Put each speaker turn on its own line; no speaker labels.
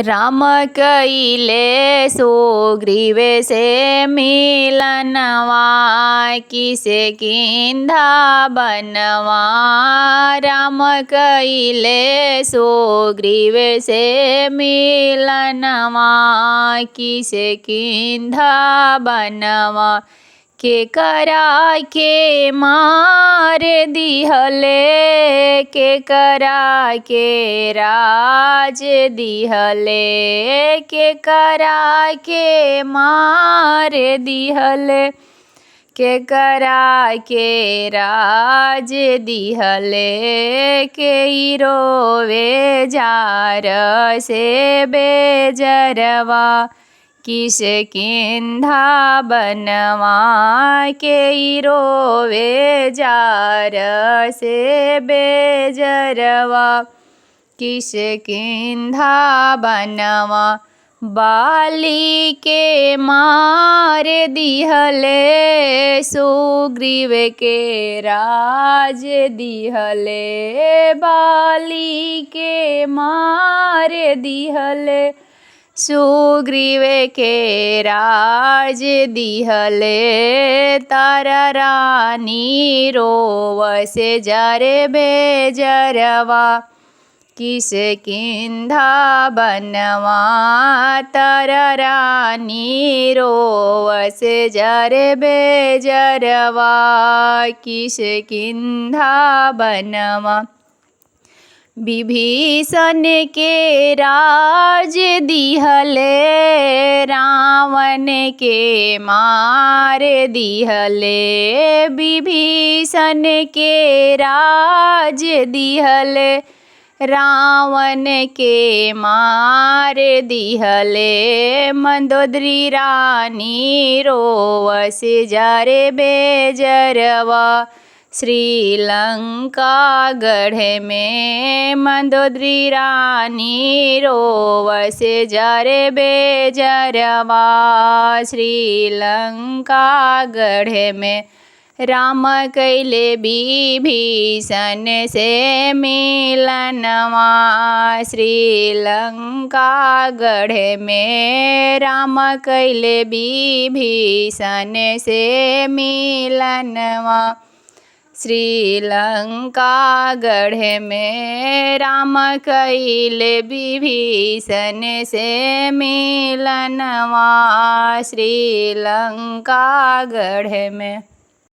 राम कइले सुग्रीव से मिलनवा, किसे किंधा बनवा। राम कइले सुग्रीव से मिलनवा, किसे किंधा बनवा। के करा के मार दिहले, के करा के राज दिहले, के करा के मार दिहले, के करा के राज दिहले। के रोवे जार से बेजरवा, किसे किंधा बनवा। के रोवे जार से बेजरवा, किसे किंधा बनवा। बाली के मार दिहले, सुग्रीव के राज दिहले। बाली के मार दिहले, सुग्रीव के राज दिहले। तारा रानी रोवसे जरे बेजरवा, किसे किंधा बनवा। तारा रानी रोवसे जरे बेजरवा, किसे किंधा बनवा। विभीषण के राज दिहले, रावण के मार दिहले। विभीषण के राज दिहले, रावण के मार दिहले। मंदोदरी रानी रोवसे जरे बेजरवा, श्रीलंका गढ़ में। मंदोदरी रानी रोवसे जरे बेजरवा, श्रीलंका गढ़ में। राम कइले विभीषण से मिलनवा, श्रीलंका गढ़ में। राम कइले विभीषण से मिलनवा, श्रीलंका गढ़ में। राम कइले विभीषण से मिलनवा, श्रीलंका गढ़ में।